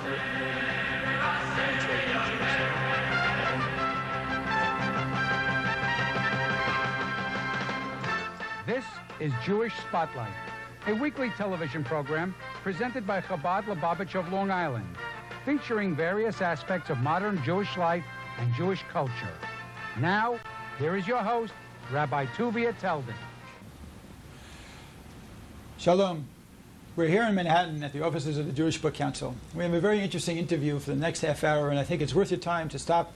This is Jewish Spotlight, a weekly television program presented by Chabad Lubavitch of Long Island, featuring various aspects of modern Jewish life and Jewish culture. Now, here is your host, Rabbi Tuvia Teldin. Shalom. We're here in Manhattan at the offices of the Jewish Book Council. We have a very interesting interview for the next half hour, and I think it's worth your time to stop,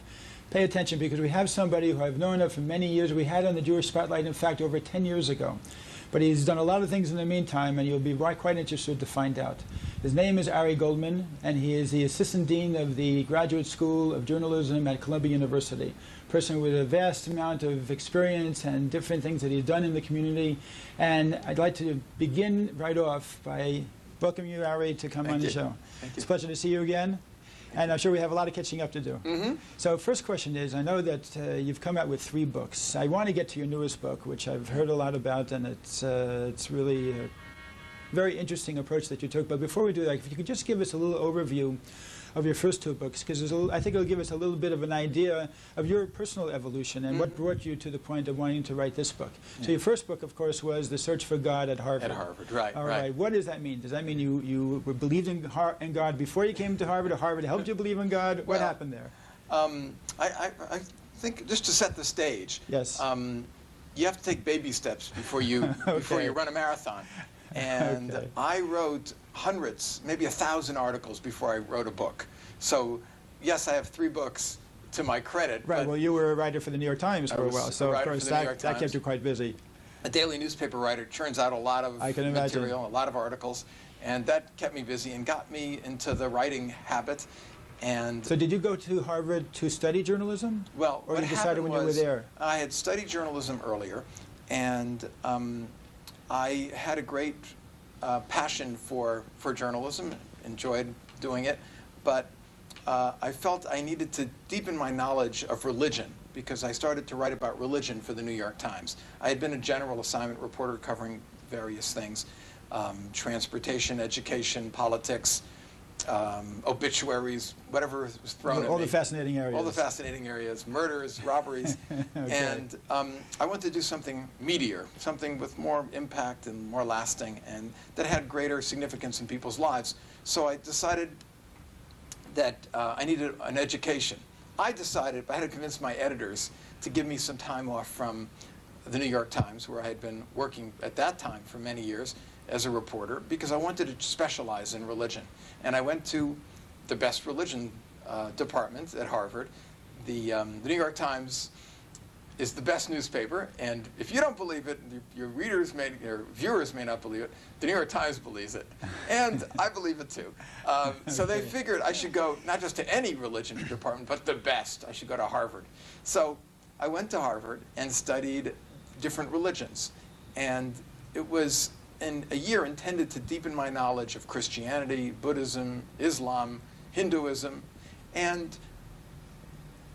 pay attention, because we have somebody who I've known of for many years. We had on the Jewish Spotlight, in fact, over 10 years ago. But he's done a lot of things in the meantime, and you'll be quite interested to find out. His name is Ari Goldman, and he is the Assistant Dean of the Graduate School of Journalism at Columbia University. A person with a vast amount of experience and different things that he's done in the community. And I'd like to begin right off by welcoming you, Ari, to come on the show. Thank you. It's a pleasure to see you again. And I'm sure we have a lot of catching up to do. Mm-hmm. So first question is, I know that you've come out with 3 books. I want to get to your newest book, which I've heard a lot about, and it's really a very interesting approach that you took. But before we do that, if you could just give us a little overview of your first 2 books, because I think it'll give us a little bit of an idea of your personal evolution and what brought you to the point of wanting to write this book. Yeah. So your first book, of course, was The Search for God at Harvard. At Harvard, right. All right. What does that mean? Does that mean you believed in God before you came to Harvard, or Harvard helped you believe in God? What happened there? I think, just to set the stage, yes. You have to take baby steps before you, before you run a marathon. And I wrote hundreds, maybe 1,000 articles before I wrote a book. So, yes, I have 3 books to my credit. Right, well, you were a writer for the New York Times for a while, so of course that kept you quite busy. A daily newspaper writer churns out a lot of material, a lot of articles, and that kept me busy and got me into the writing habit. And so did you go to Harvard to study journalism? Well, or you decided when you were there? I had studied journalism earlier, and I had a great passion for journalism, enjoyed doing it, but I felt I needed to deepen my knowledge of religion, because I started to write about religion for the New York Times. I had been a general assignment reporter covering various things, transportation, education, politics, obituaries, whatever was thrown at me. All the fascinating areas. All the fascinating areas, murders, robberies. And I wanted to do something meatier, something with more impact and more lasting, and that had greater significance in people's lives. So I decided that I needed an education. I decided I had to convince my editors to give me some time off from the New York Times, where I had been working at that time for many years as a reporter, because I wanted to specialize in religion. And I went to the best religion department at Harvard. The New York Times is the best newspaper, and if you don't believe it, your viewers may not believe it, the New York Times believes it. And I believe it too. So they figured I should go not just to any religion department, but the best. I should go to Harvard. So I went to Harvard and studied different religions. And it was in a year intended to deepen my knowledge of Christianity, Buddhism, Islam, Hinduism, and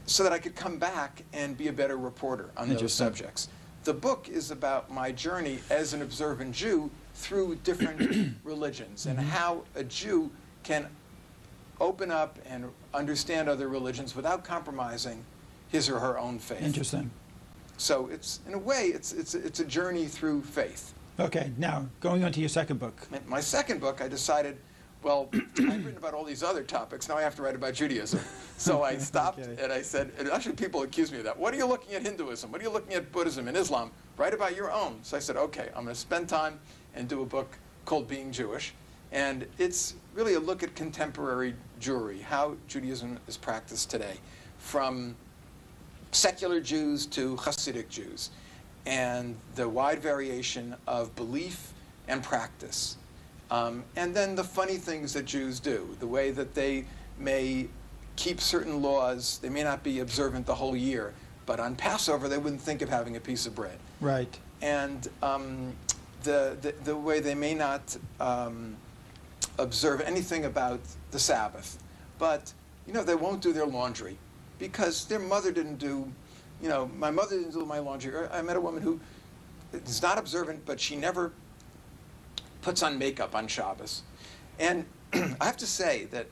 so that I could come back and be a better reporter on those subjects. The book is about my journey as an observant Jew through different religions, and how a Jew can open up and understand other religions without compromising his or her own faith. Interesting. So it's, in a way, it's a journey through faith. Okay, now, going on to your second book. My second book, I decided, well, I've written about all these other topics, now I have to write about Judaism. So I stopped and I said, and actually people accuse me of that, what are you looking at Hinduism? What are you looking at Buddhism and Islam? Write about your own. So I said, okay, I'm going to spend time and do a book called Being Jewish. And it's really a look at contemporary Jewry, how Judaism is practiced today, from secular Jews to Hasidic Jews, and the wide variation of belief and practice. And then the funny things that Jews do, the way that they may keep certain laws. They may not be observant the whole year, but on Passover they wouldn't think of having a piece of bread. Right. And the way they may not observe anything about the Sabbath, but they won't do their laundry because their mother didn't do. My mother didn't do my laundry. I met a woman who is not observant, but she never puts on makeup on Shabbos. And I have to say that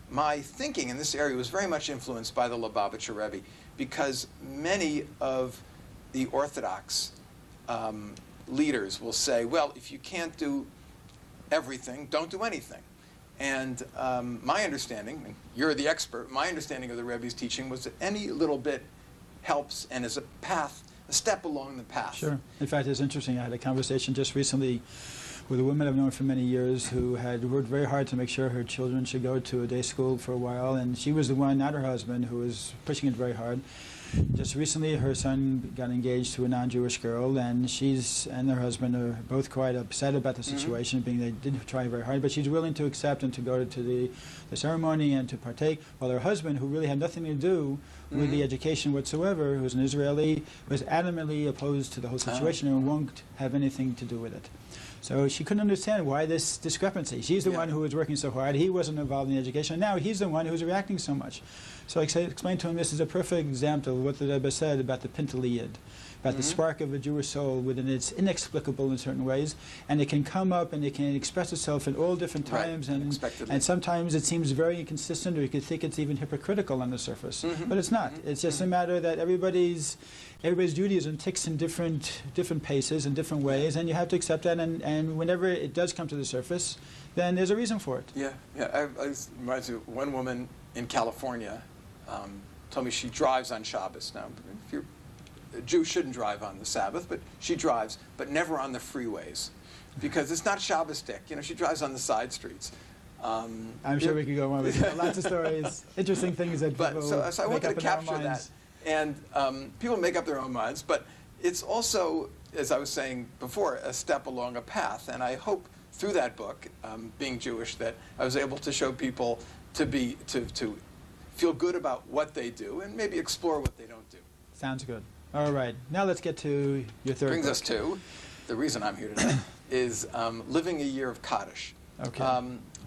my thinking in this area was very much influenced by the Lubavitcher Rebbe, because many of the Orthodox leaders will say, well, if you can't do everything, don't do anything. And my understanding, and you're the expert, my understanding of the Rebbe's teaching was that any little bit helps and is a path, a step along the path. Sure. In fact, it's interesting. I had a conversation just recently with a woman I've known for many years who had worked very hard to make sure her children should go to a day school for a while, and she was the one, not her husband, who was pushing it very hard. Just recently, her son got engaged to a non-Jewish girl, and she's and her husband are both quite upset about the situation, being they did try very hard, but she's willing to accept and to go to the ceremony and to partake, while her husband, who really had nothing to do with the education whatsoever, who's an Israeli, was adamantly opposed to the whole situation and won't have anything to do with it. So she couldn't understand why this discrepancy. She's the one who was working so hard. He wasn't involved in the education. And now he's the one who's reacting so much. So I explained to him this is a perfect example of what the Rebbe said about the Pintaliyid, about the spark of a Jewish soul within it's inexplicable in certain ways, and it can come up and it can express itself in all different times, and sometimes it seems very inconsistent, or you could think it's even hypocritical on the surface. But it's not. It's just a matter that everybody's Judaism ticks in different paces and different ways, and you have to accept that, and whenever it does come to the surface, then there's a reason for it. Yeah, yeah. I reminds me of one woman in California told me she drives on Shabbos. Now, if you're a Jew, shouldn't drive on the Sabbath, but she drives, but never on the freeways, because it's not Shabbos dick. You know, she drives on the side streets. I'm sure we could go on with lots of stories, interesting things that people so I make wanted up to in their capture minds. that. And people make up their own minds, but it's also, as I was saying before, a step along a path. And I hope through that book, being Jewish, that I was able to show people to feel good about what they do and maybe explore what they don't do. Sounds good. All right. Now let's get to your third Brings book. us to, the reason I'm here today, is Living a Year of Kaddish. Okay.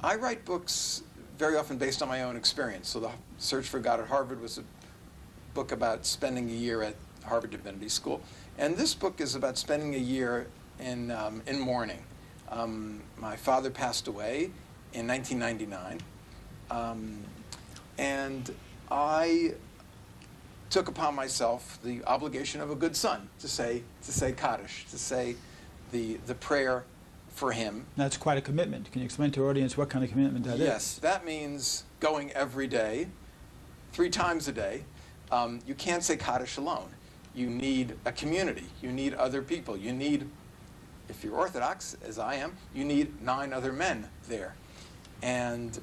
I write books very often based on my own experience. So The Search for God at Harvard was a book about spending a year at Harvard Divinity School. And this book is about spending a year in mourning. My father passed away in 1999. And I took upon myself the obligation of a good son to say Kaddish, to say the prayer for him. That's quite a commitment. Can you explain to our audience what kind of commitment that is? Yes, that means going every day, 3 times a day. You can't say Kaddish alone. You need a community. You need other people. You need, if you're Orthodox, as I am, you need 9 other men there. And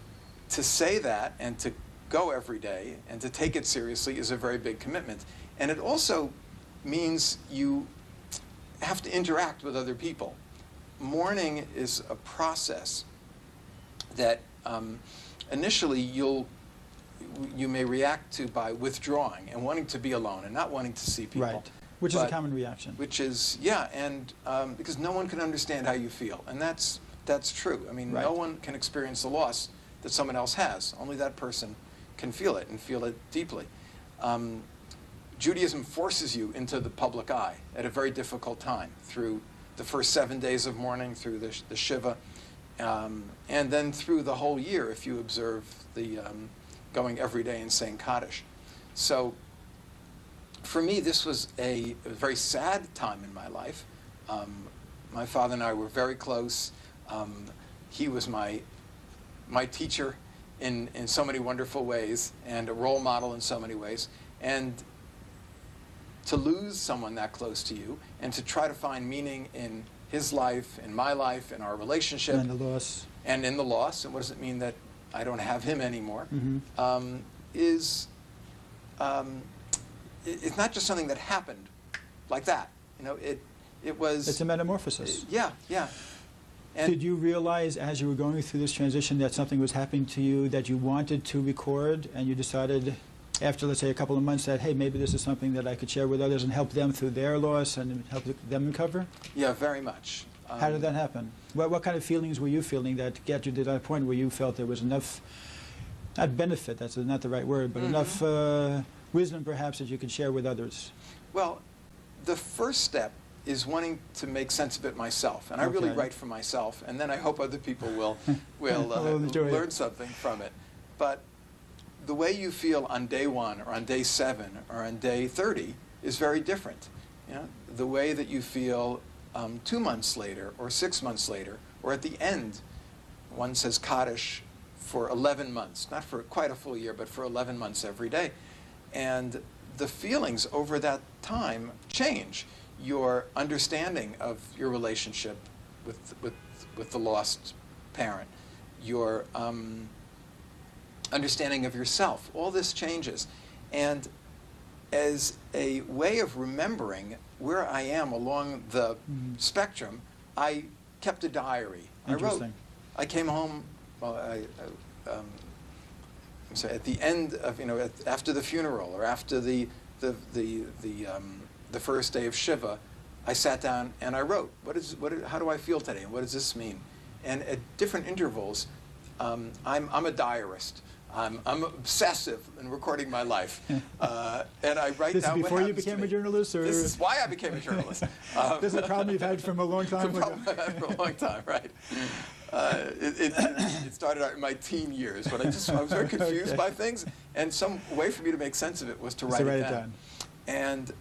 to say that and to go every day and to take it seriously is a very big commitment. And it also means you have to interact with other people. Mourning is a process that initially you may react to by withdrawing and wanting to be alone and not wanting to see people. Right. Which is a common reaction. Which is, yeah, and because no one can understand how you feel. And that's true. I mean, no one can experience the loss that someone else has. Only that person can feel it and feel it deeply. Judaism forces you into the public eye at a very difficult time through the first 7 days of mourning, through the Shiva, and then through the whole year if you observe the going every day and saying Kaddish. So for me, this was a very sad time in my life. My father and I were very close. He was my teacher in so many wonderful ways and a role model in so many ways. And to lose someone that close to you and to try to find meaning in his life, in my life, in our relationship. And the loss. And in the loss, and what does it mean that I don't have him anymore, it's not just something that happened like that. You know, it was... It's a metamorphosis. Yeah, yeah. And did you realize as you were going through this transition that something was happening to you that you wanted to record, and you decided after, let's say, a couple of months that, hey, maybe this is something that I could share with others and help them through their loss and help them recover? Yeah, very much. How did that happen? What kind of feelings were you feeling that get you to that point where you felt there was enough, not benefit, that's not the right word, but enough wisdom perhaps that you could share with others? Well, the first step is wanting to make sense of it myself. And I really write for myself, and then I hope other people will learn something from it. But the way you feel on day 1 or on day 7 or on day 30 is very different. You know, the way that you feel 2 months later or 6 months later or at the end, one says Kaddish for 11 months, not for quite a full year, but for 11 months every day. And the feelings over that time change. Your understanding of your relationship with the lost parent, your understanding of yourself, all this changes. And as a way of remembering where I am along the spectrum, I kept a diary. I wrote. I came home. Well, I'm sorry, at the end of, you know, after the funeral or after the first day of Shiva, I sat down and I wrote. How do I feel today, and what does this mean? And at different intervals, I'm a diarist. I'm obsessive in recording my life, and I write this down. This is before you became a journalist, or this is why I became a journalist. This is a problem you've had from a long time ago. It's a problem I've had for a long time, right? It started out in my teen years, but I was very confused by things, and some way for me to make sense of it was to write it down. And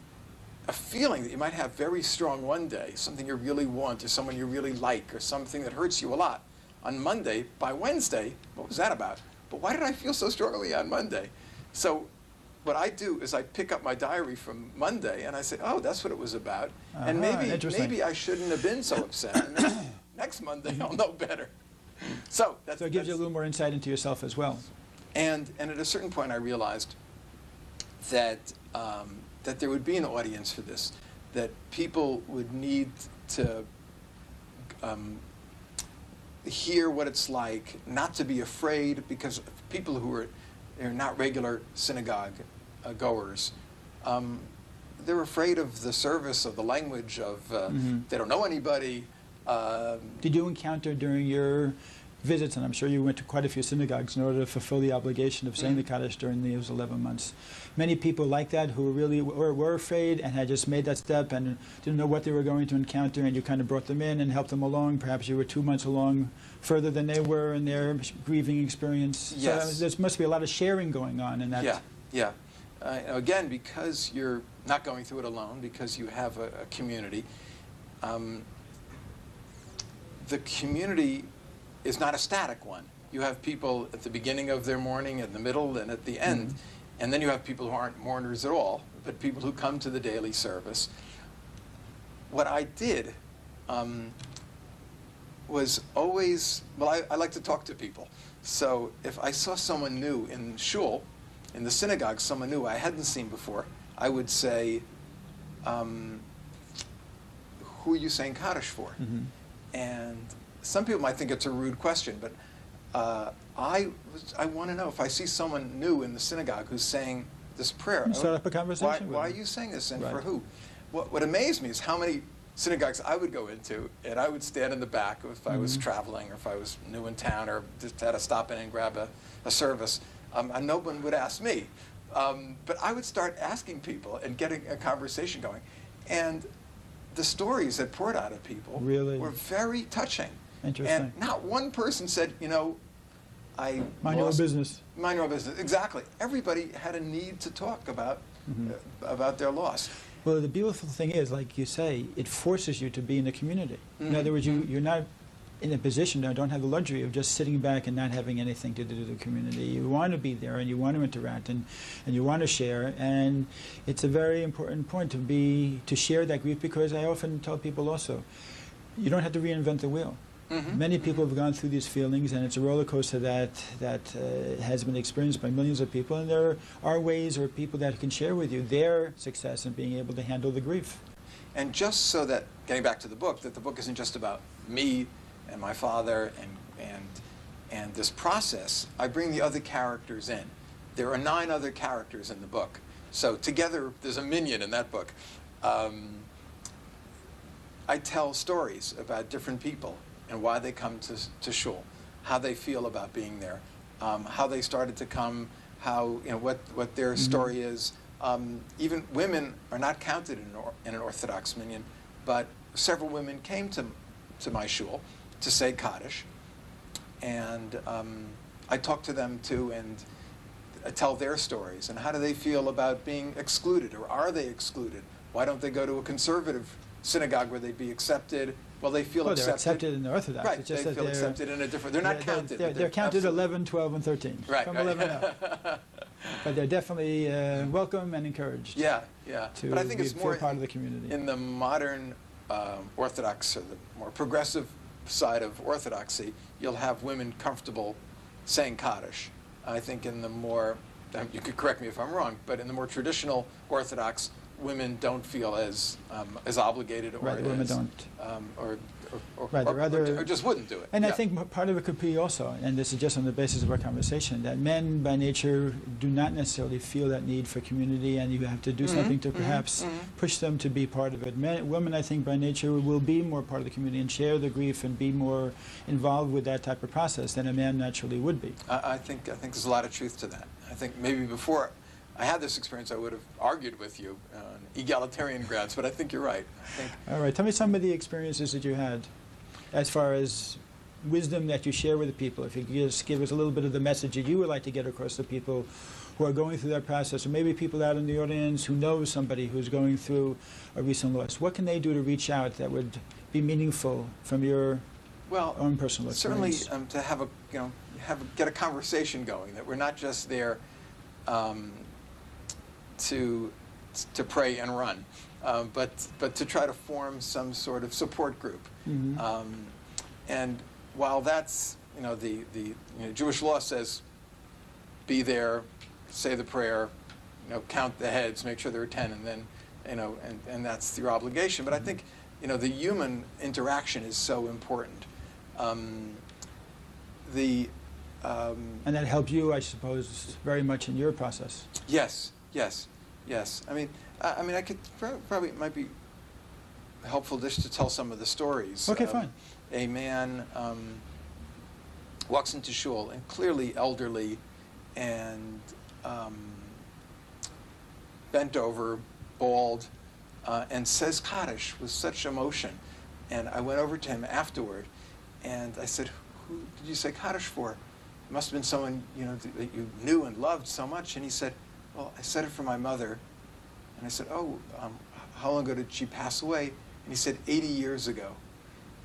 a feeling that you might have very strong one day, something you really want, or someone you really like, or something that hurts you a lot. On Monday, by Wednesday, what was that about? But why did I feel so strongly on Monday? So what I do is I pick up my diary from Monday and I say, oh, that's what it was about. And maybe I shouldn't have been so upset. And next Monday I'll know better. So it gives you a little more insight into yourself as well. And at a certain point I realized that that there would be an audience for this, that people would need to hear what it's like, not to be afraid, because people who are not regular synagogue goers, they're afraid of the service, of the language, of they don't know anybody. Did you encounter during your visits, and I'm sure you went to quite a few synagogues in order to fulfill the obligation of saying the Kaddish during those 11 months, many people like that who really were afraid and had just made that step and didn't know what they were going to encounter, and you kind of brought them in and helped them along? Perhaps you were 2 months along further than they were in their grieving experience. Yes. So there must be a lot of sharing going on in that. Yeah. Again, because you're not going through it alone, because you have a community, the community is not a static one. You have people at the beginning of their mourning, in the middle, and at the end. And then you have people who aren't mourners at all, but people who come to the daily service. What I did was always, well, I like to talk to people. So if I saw someone new in shul, in the synagogue, someone new I hadn't seen before, I would say, who are you saying Kaddish for? And some people might think it's a rude question, but I want to know, if I see someone new in the synagogue who's saying this prayer, start up a conversation. Why are you saying this, and for who? What amazed me is how many synagogues I would go into, and I would stand in the back if I was traveling, or if I was new in town, or just had to stop in and grab a service, and no one would ask me. But I would start asking people and getting a conversation going. And the stories that poured out of people were very touching. Interesting. And not one person said, you know, mind your own business. Mind your own business. Exactly. Everybody had a need to talk about their loss. Well, the beautiful thing is, like you say, it forces you to be in the community. In other words, you're not in a position, don't have the luxury of just sitting back and not having anything to do with the community. You want to be there, and you want to interact, and you want to share. And it's a very important point to share that grief, because I often tell people also, you don't have to reinvent the wheel. Many people have gone through these feelings, and it's a roller coaster that has been experienced by millions of people, and there are ways or people that can share with you their success in being able to handle the grief. And just so that, getting back to the book, that the book isn't just about me and my father and this process, I bring the other characters in. There are 9 other characters in the book. So together, there's a minion in that book. I tell stories about different people and why they come to shul, how they feel about being there, how they started to come, how, you know, what their story is. Even women are not counted in an Orthodox minyan, but several women came to my shul to say Kaddish, and I talk to them too and tell their stories. And how do they feel about being excluded, or are they excluded? Why don't they go to a conservative synagogue where they'd be accepted? Well, they feel accepted. They're accepted in the Orthodox. Right, it's just they that feel accepted in a different, they're not counted. They're counted 11, 12, and 13. Right. From 11 up. But they're definitely welcome and encouraged. Yeah, yeah. To but I think it's feel more part of the community. In the modern Orthodox, or the more progressive side of Orthodoxy, you'll have women comfortable saying Kaddish. I think in the more, you could correct me if I'm wrong, but in the more traditional Orthodox, women don't feel as obligated, or right, women don't. Or just wouldn't do it. And I think part of it could be also, and this is just on the basis of our conversation, that men by nature do not necessarily feel that need for community, and you have to do something to perhaps push them to be part of it. Women, I think, by nature will be more part of the community and share the grief and be more involved with that type of process than a man naturally would be. I think there's a lot of truth to that. I think maybe before I had this experience, I would have argued with you on egalitarian grounds, but I think you're right. All right, tell me some of the experiences that you had as far as wisdom that you share with the people. If you could just give us a little bit of the message that you would like to get across to people who are going through that process, or maybe people out in the audience who know somebody who's going through a recent loss. What can they do to reach out that would be meaningful from your own personal experience? Certainly to have get a conversation going, that we're not just there to pray and run, but to try to form some sort of support group. And while that's, the Jewish law says, be there, say the prayer, count the heads, make sure there are 10, and then, and that's your obligation. But I think, the human interaction is so important. And that helped you, I suppose, very much in your process. Yes. I mean, I could probably, it might be helpful just to tell some of the stories. Okay, fine. A man walks into shul, and clearly elderly, and bent over, bald, and says Kaddish with such emotion. And I went over to him afterward, and I said, "Who did you say Kaddish for?" It must have been someone that you knew and loved so much. And he said, "Well, I said it for my mother." And I said, "Oh, how long ago did she pass away?" And he said, 80 years ago.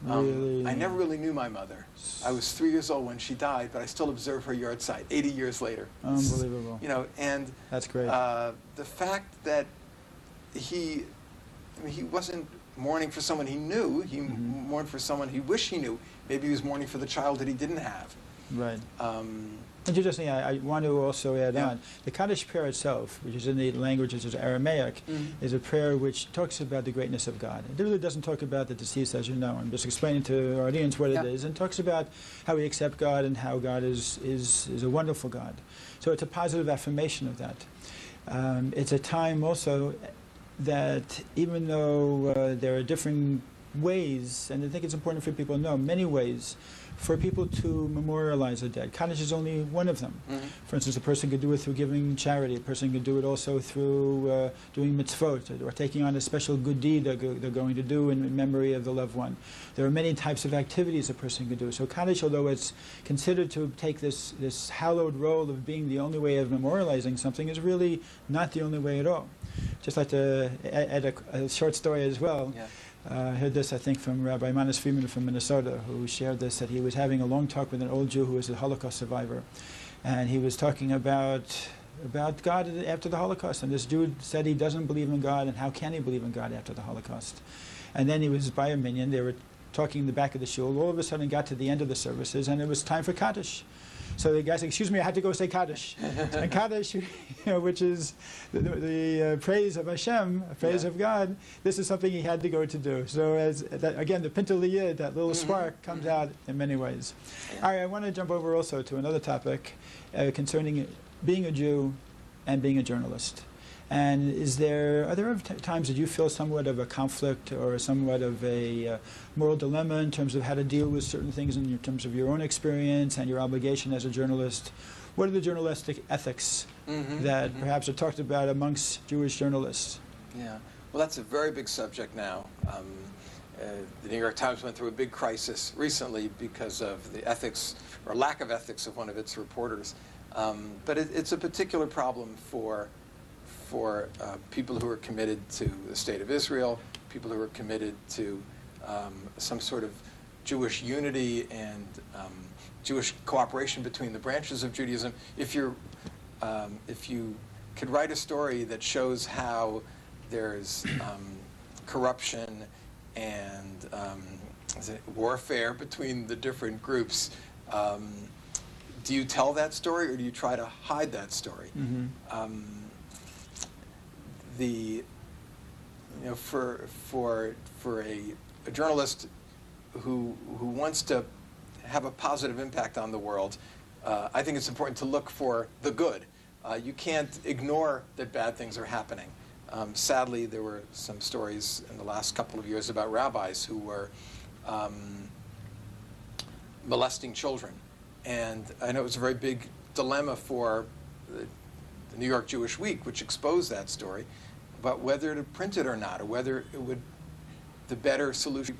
Really? I never really knew my mother. I was 3 years old when she died, but I still observe her yard site 80 years later. Unbelievable. And that's great. The fact that he wasn't mourning for someone he knew. He mourned for someone he wished he knew. Maybe he was mourning for the child that he didn't have. Right. Interesting, I want to also add on, the Kaddish prayer itself, which is in the language which is Aramaic, is a prayer which talks about the greatness of God. It really doesn't talk about the deceased, as you know. I'm just explaining to our audience what it is, and talks about how we accept God and how God is a wonderful God. So it's a positive affirmation of that. It's a time also that even though there are different ways, and I think it's important for people to know, many ways for people to memorialize the dead. Kaddish is only one of them. For instance, a person could do it through giving charity. A person could do it also through doing mitzvot, or taking on a special good deed they're going to do in memory of the loved one. There are many types of activities a person could do. So Kaddish, although it's considered to take this hallowed role of being the only way of memorializing something, is really not the only way at all. Just like to add a short story as well. I heard this, I think, from Rabbi Manis Friedman from Minnesota, who shared this, that he was having a long talk with an old Jew who was a Holocaust survivor. And he was talking about God after the Holocaust. And this Jew said he doesn't believe in God, and how can he believe in God after the Holocaust? And then he was by a minyan. They were talking in the back of the shul. All of a sudden got to the end of the services, and it was time for Kaddish. So the guy said, "Excuse me, I had to go say Kaddish." And Kaddish, which is the praise of Hashem, praise of God, this is something he had to go to do. So again, the Pintaliyah, that little spark, comes out in many ways. All right, I want to jump over also to another topic concerning being a Jew and being a journalist. And are there times that you feel somewhat of a conflict or somewhat of a moral dilemma in terms of how to deal with certain things in terms of your own experience and your obligation as a journalist? What are the journalistic ethics that perhaps are talked about amongst Jewish journalists? Yeah. Well, that's a very big subject now. The New York Times went through a big crisis recently because of the ethics or lack of ethics of one of its reporters. But it's a particular problem for people who are committed to the State of Israel, people who are committed to some sort of Jewish unity and Jewish cooperation between the branches of Judaism. If you could write a story that shows how there's corruption and warfare between the different groups, do you tell that story or do you try to hide that story? Mm-hmm. For a journalist who wants to have a positive impact on the world, I think it's important to look for the good. You can't ignore that bad things are happening. Sadly, there were some stories in the last couple of years about rabbis who were molesting children. And I know it was a very big dilemma for the New York Jewish Week, which exposed that story, about whether to print it or not, or whether it would, the better solution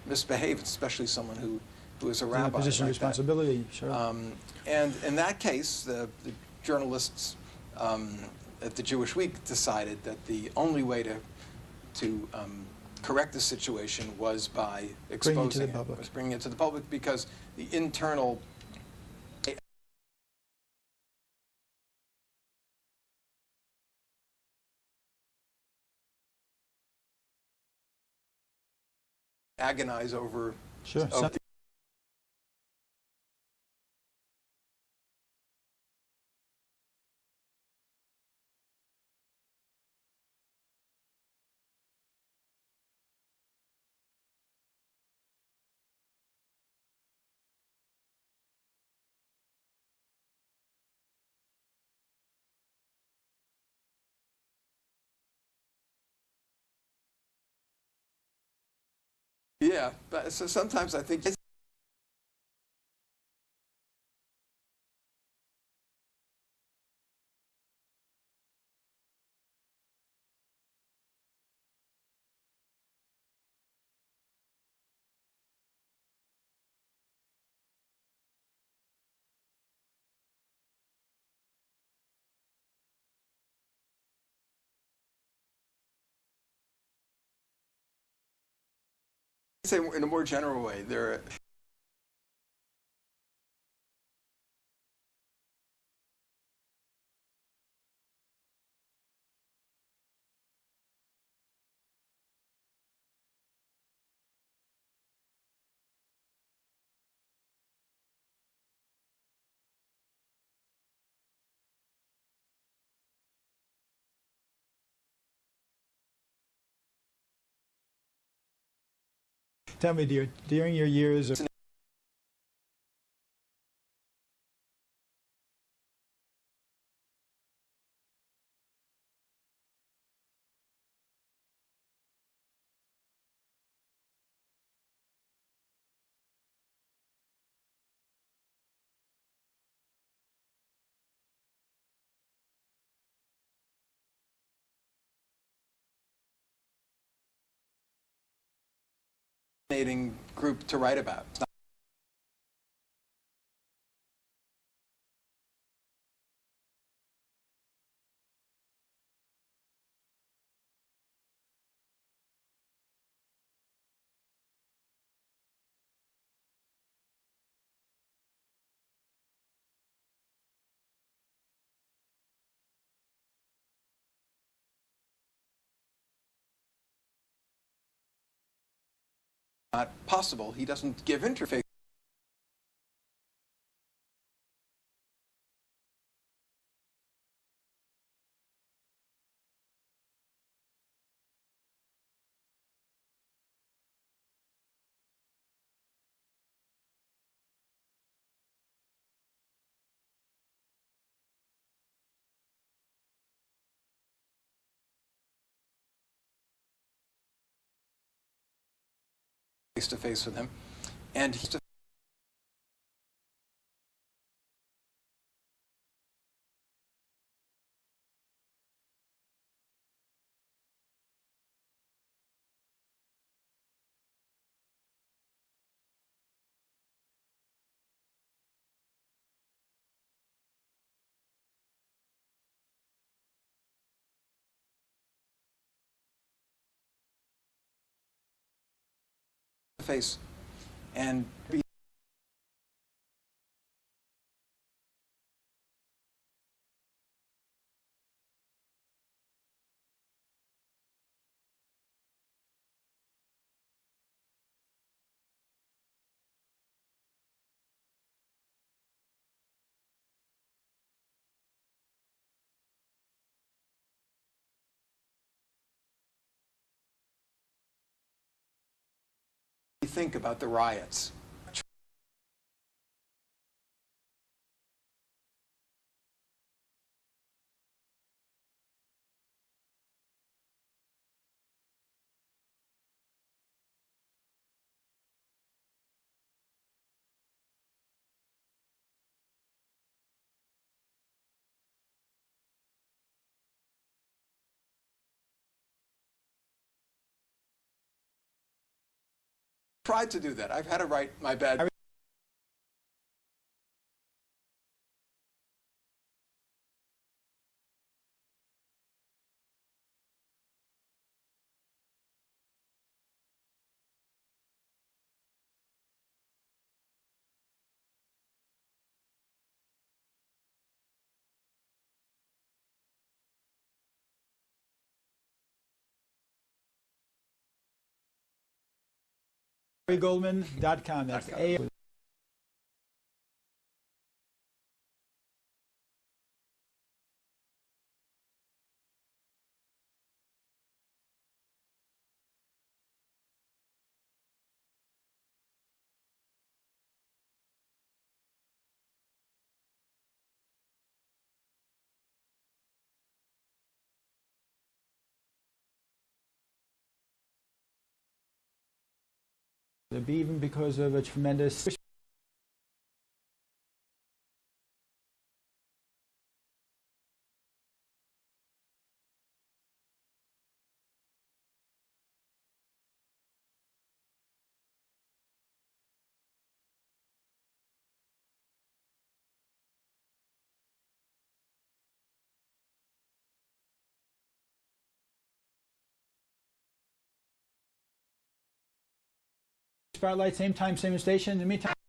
misbehave, especially someone who is a rabbi. In a position of responsibility, sure. And in that case, the journalists at the Jewish Week decided that the only way to correct the situation was by exposing it, was bringing it to the public, because the internal agonize over. Sure. Yeah, but so sometimes I think say in a more general way, there. Tell me, during your years of Fascinating group to write about. Not possible. He doesn't give interface. face-to-face with him, and he face and be think about the riots. Tried to do that. I've had to write my bad. AriGoldman.com. That's A. Even because of a tremendous spotlight, same time, same station. In the meantime.